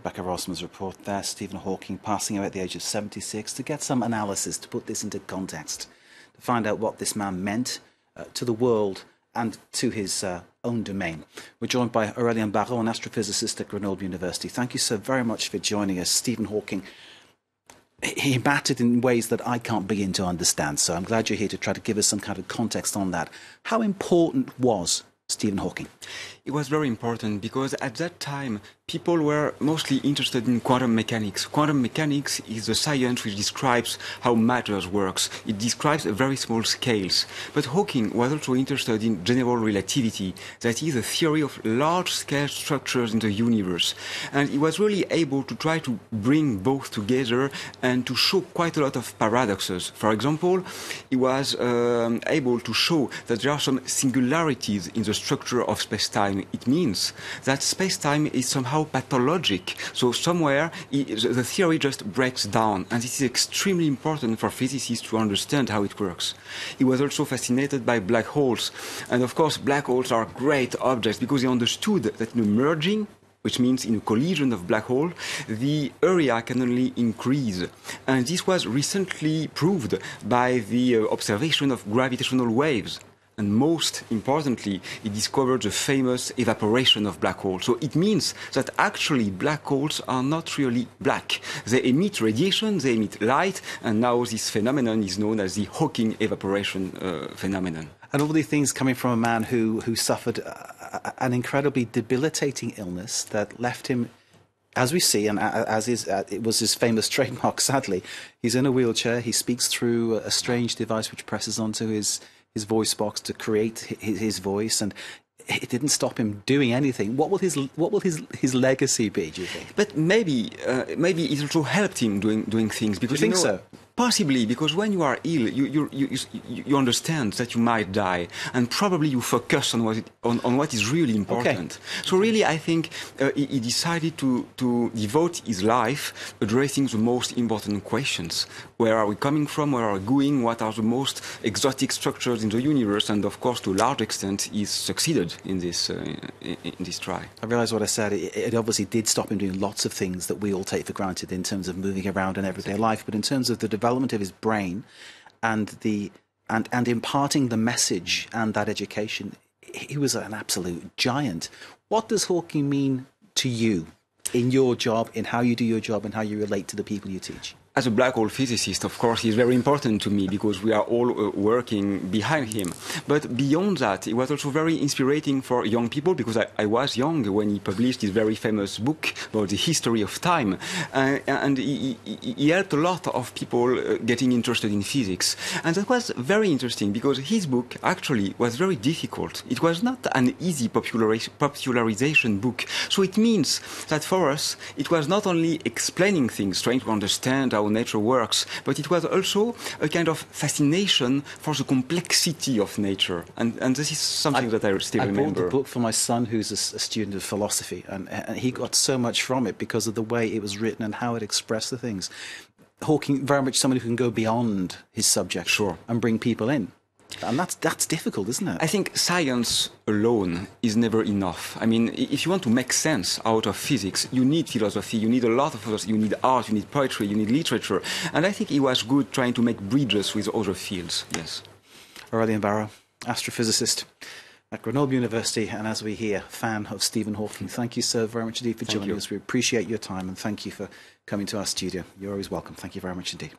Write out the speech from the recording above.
Rebecca Rossman's report there. Stephen Hawking passing away at the age of 76. To get some analysis, to put this into context, to find out what this man meant to the world and to his own domain. We're joined by Aurélien Barraud, an astrophysicist at Grenoble University. Thank you so very much for joining us. Stephen Hawking, he mattered in ways that I can't begin to understand, so I'm glad you're here to try to give us some kind of context on that. How important was Stephen Hawking? It was very important because at that time people were mostly interested in quantum mechanics. Quantum mechanics is the science which describes how matter works. It describes very small scales. But Hawking was also interested in general relativity, that is, a theory of large-scale structures in the universe. And he was really able to try to bring both together and to show quite a lot of paradoxes. For example, he was able to show that there are some singularities in the structure of space-time. It means that space-time is somehow pathologic. So somewhere the theory just breaks down, and this is extremely important for physicists to understand how it works. He was also fascinated by black holes, and of course black holes are great objects because he understood that in a merging, which means in a collision of black hole, the area can only increase. And this was recently proved by the observation of gravitational waves. And most importantly, he discovered the famous evaporation of black holes. So it means that actually black holes are not really black. They emit radiation, they emit light, and now this phenomenon is known as the Hawking evaporation phenomenon. And all these things coming from a man who suffered an incredibly debilitating illness that left him, as we see, and as it was his famous trademark, sadly, he's in a wheelchair. He speaks through a strange device which presses onto his voice box to create his voice, and it didn't stop him doing anything. What will his legacy be, do you think? But maybe it also helped him doing things, because do you think so? Possibly, because when you are ill, you understand that you might die, and probably you focus on what is really important. Okay. So really, I think he decided to devote his life addressing the most important questions: where are we coming from? Where are we going? What are the most exotic structures in the universe? And of course, to a large extent, he's succeeded in this try. I realise what I said. It obviously did stop him doing lots of things that we all take for granted in terms of moving around in everyday life, but in terms of the development of his brain and imparting the message and that education, he was an absolute giant. What does Hawking mean to you in your job, in how you do your job, and how you relate to the people you teach? As a black hole physicist, of course, he's very important to me because we are all working behind him. But beyond that, it was also very inspiring for young people, because I was young when he published his very famous book about the history of time. And he helped a lot of people getting interested in physics. And that was very interesting because his book actually was very difficult. It was not an easy popularization book. So it means that for us, it was not only explaining things, trying to understand how nature works, but it was also a kind of fascination for the complexity of nature, and this is something that I still remember. I bought the book for my son, who's a student of philosophy, and he got so much from it because of the way it was written and how it expressed the things. Hawking, very much somebody who can go beyond his subject, sure, and bring people in. And that's difficult, isn't it? I think science alone is never enough. I mean, if you want to make sense out of physics, you need philosophy, you need a lot of philosophy, you need art, you need poetry, you need literature. And I think he was good trying to make bridges with other fields, yes. Aurélien Barraud, astrophysicist at Grenoble University, and as we hear, fan of Stephen Hawking. Thank you so very much indeed for joining us. We appreciate your time, and thank you for coming to our studio. You're always welcome. Thank you very much indeed.